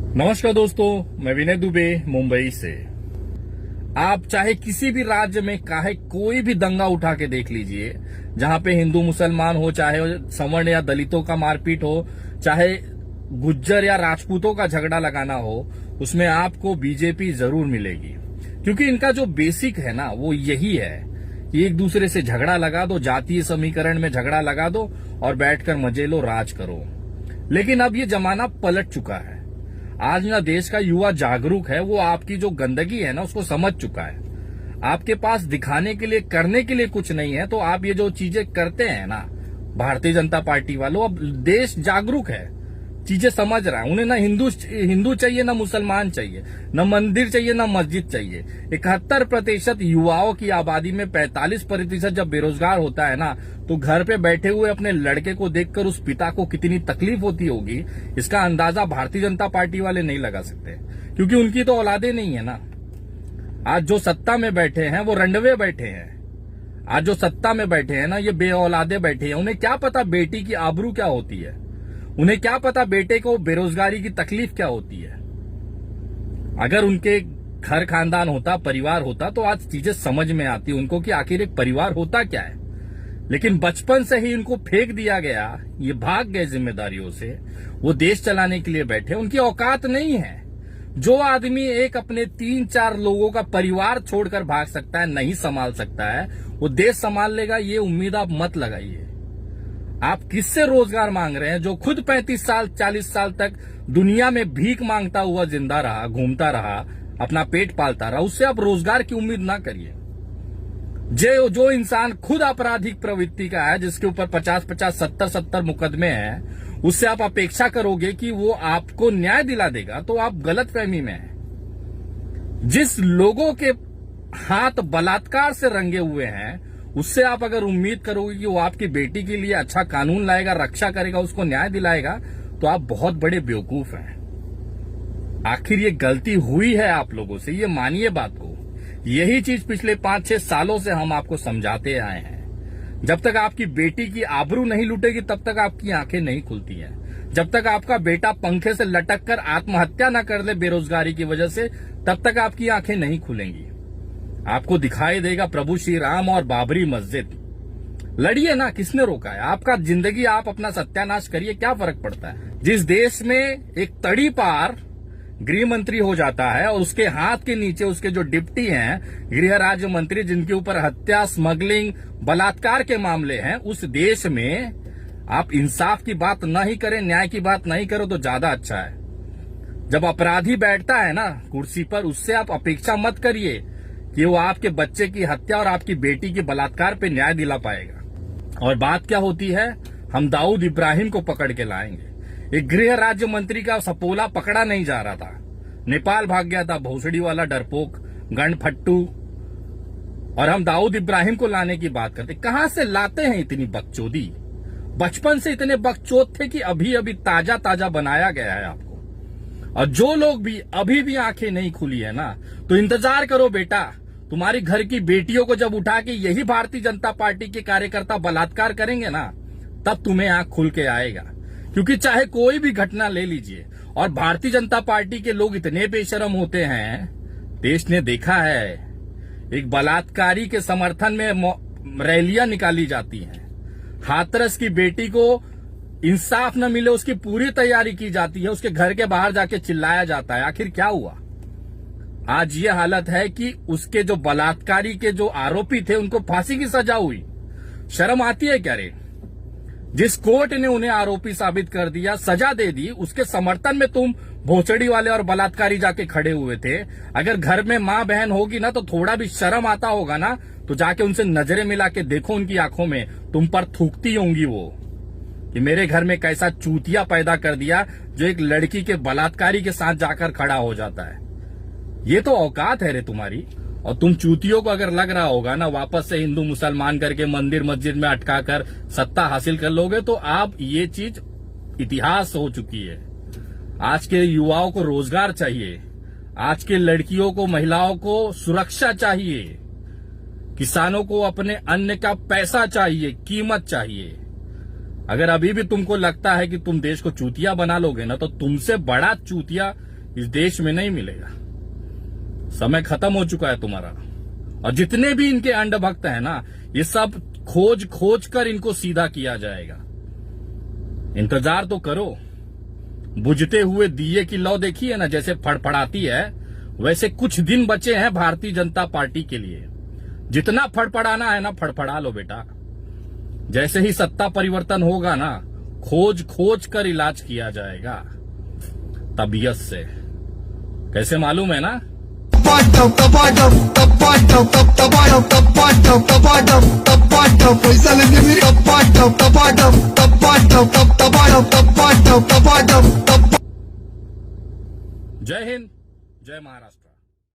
नमस्कार दोस्तों, मैं विनय दुबे मुंबई से। आप चाहे किसी भी राज्य में चाहे कोई भी दंगा उठा के देख लीजिए, जहां पे हिंदू मुसलमान हो, चाहे सवर्ण या दलितों का मारपीट हो, चाहे गुज्जर या राजपूतों का झगड़ा लगाना हो, उसमें आपको बीजेपी जरूर मिलेगी। क्योंकि इनका जो बेसिक है ना, वो यही है कि एक दूसरे से झगड़ा लगा दो, जातीय समीकरण में झगड़ा लगा दो और बैठकर मजे लो, राज करो। लेकिन अब ये जमाना पलट चुका है। आज ना देश का युवा जागरूक है, वो आपकी जो गंदगी है ना उसको समझ चुका है। आपके पास दिखाने के लिए, करने के लिए कुछ नहीं है, तो आप ये जो चीजें करते हैं ना, भारतीय जनता पार्टी वालों, अब देश जागरूक है, चीजें समझ रहा है। उन्हें ना हिंदू चाहिए, ना मुसलमान चाहिए, ना मंदिर चाहिए, ना मस्जिद चाहिए। 71% युवाओं की आबादी में 45% जब बेरोजगार होता है ना, तो घर पे बैठे हुए अपने लड़के को देखकर उस पिता को कितनी तकलीफ होती होगी, इसका अंदाजा भारतीय जनता पार्टी वाले नहीं लगा सकते, क्योंकि उनकी तो औलादे नहीं है ना। आज जो सत्ता में बैठे हैं वो रंडवे बैठे हैं। आज जो सत्ता में बैठे हैं ना, ये बे औलादे बैठे हैं। उन्हें क्या पता बेटी की आबरू क्या होती है, उन्हें क्या पता बेटे को बेरोजगारी की तकलीफ क्या होती है। अगर उनके घर खानदान होता, परिवार होता, तो आज चीजें समझ में आती उनको कि आखिर एक परिवार होता क्या है। लेकिन बचपन से ही इनको फेंक दिया गया, ये भाग गए जिम्मेदारियों से, वो देश चलाने के लिए बैठे। उनकी औकात नहीं है। जो आदमी एक अपने 3-4 लोगों का परिवार छोड़कर भाग सकता है, नहीं संभाल सकता है, वो देश संभाल लेगा, ये उम्मीद आप मत लगाइए। आप किससे रोजगार मांग रहे हैं? जो खुद 35 साल 40 साल तक दुनिया में भीख मांगता हुआ जिंदा रहा, घूमता रहा, अपना पेट पालता रहा, उससे आप रोजगार की उम्मीद ना करिए। जो इंसान खुद आपराधिक प्रवृत्ति का है, जिसके ऊपर 50-50 70-70 मुकदमे हैं, उससे आप अपेक्षा करोगे कि वो आपको न्याय दिला देगा, तो आप गलतफहमी में हैं। जिस लोगों के हाथ बलात्कार से रंगे हुए हैं, उससे आप अगर उम्मीद करोगे कि वो आपकी बेटी के लिए अच्छा कानून लाएगा, रक्षा करेगा, उसको न्याय दिलाएगा, तो आप बहुत बड़े बेवकूफ हैं। आखिर ये गलती हुई है आप लोगों से, ये मानिए बात को। यही चीज पिछले 5-6 सालों से हम आपको समझाते आए हैं। जब तक आपकी बेटी की आबरू नहीं लूटेगी, तब तक आपकी आंखें नहीं खुलती हैं। जब तक आपका बेटा पंखे से लटक कर आत्महत्या न कर ले बेरोजगारी की वजह से, तब तक आपकी आंखें नहीं खुलेंगी। आपको दिखाई देगा प्रभु श्री राम और बाबरी मस्जिद। लड़िए ना, किसने रोका है? आपका जिंदगी आप अपना सत्यानाश करिए, क्या फर्क पड़ता है? जिस देश में एक तड़ी पार गृह मंत्री हो जाता है और उसके हाथ के नीचे उसके जो डिप्टी हैं गृह राज्य मंत्री, जिनके ऊपर हत्या, स्मगलिंग, बलात्कार के मामले हैं, उस देश में आप इंसाफ की बात न ही करें, न्याय की बात नहीं करो, तो ज्यादा अच्छा है। जब अपराधी बैठता है ना कुर्सी पर, उससे आप अपेक्षा मत करिए कि वो आपके बच्चे की हत्या और आपकी बेटी के बलात्कार पे न्याय दिला पाएगा। और बात क्या होती है? हम दाऊद इब्राहिम को पकड़ के लाएंगे। एक गृह राज्य मंत्री का सपोला पकड़ा नहीं जा रहा था, नेपाल भाग गया था, भोसड़ी वाला डरपोक गणफट्टू, और हम दाऊद इब्राहिम को लाने की बात करते। कहां से लाते हैं इतनी बकचोदी? बचपन से इतने बकचोद थे कि अभी अभी ताजा ताजा बनाया गया है आपको। और जो लोग भी अभी भी आंखें नहीं खुली है ना, तो इंतजार करो बेटा। तुम्हारी घर की बेटियों को जब उठा के यही भारतीय जनता पार्टी के कार्यकर्ता बलात्कार करेंगे ना, तब तुम्हें आंख खुल के आएगा। क्योंकि चाहे कोई भी घटना ले लीजिए, और भारतीय जनता पार्टी के लोग इतने बेशरम होते हैं, देश ने देखा है। एक बलात्कारी के समर्थन में रैलियां निकाली जाती हैं, हाथरस की बेटी को इंसाफ न मिले उसकी पूरी तैयारी की जाती है, उसके घर के बाहर जाके चिल्लाया जाता है। आखिर क्या हुआ? आज ये हालत है कि उसके जो बलात्कारी के जो आरोपी थे, उनको फांसी की सजा हुई। शर्म आती है क्या रे? जिस कोर्ट ने उन्हें आरोपी साबित कर दिया, सजा दे दी, उसके समर्थन में तुम भोसड़ी वाले और बलात्कारी जाके खड़े हुए थे। अगर घर में मां बहन होगी ना, तो थोड़ा भी शर्म आता होगा ना, तो जाके उनसे नजरें मिला के देखो, उनकी आंखों में तुम पर थूकती होंगी वो कि मेरे घर में कैसा चूतिया पैदा कर दिया, जो एक लड़की के बलात्कारी के साथ जाकर खड़ा हो जाता है। ये तो औकात है रे तुम्हारी। और तुम चूतियों को अगर लग रहा होगा ना, वापस से हिंदू मुसलमान करके मंदिर मस्जिद में अटका कर सत्ता हासिल कर लोगे, तो आप ये चीज इतिहास हो चुकी है। आज के युवाओं को रोजगार चाहिए, आज के लड़कियों को, महिलाओं को सुरक्षा चाहिए, किसानों को अपने अन्न का पैसा चाहिए, कीमत चाहिए। अगर अभी भी तुमको लगता है कि तुम देश को चूतिया बना लोगे ना, तो तुमसे बड़ा चूतिया इस देश में नहीं मिलेगा। समय खत्म हो चुका है तुम्हारा। और जितने भी इनके अंधभक्त हैं ना, ये सब खोज खोज कर इनको सीधा किया जाएगा। इंतजार तो करो। बुझते हुए दिए की लौ देखी है ना, जैसे फड़फड़ाती है, वैसे कुछ दिन बचे हैं भारतीय जनता पार्टी के लिए। जितना फड़फड़ाना है ना, फड़फड़ा लो बेटा। जैसे ही सत्ता परिवर्तन होगा ना, खोज खोज कर इलाज किया जाएगा तबीयत से। कैसे मालूम है ना? जय हिंद, जय महाराष्ट्र।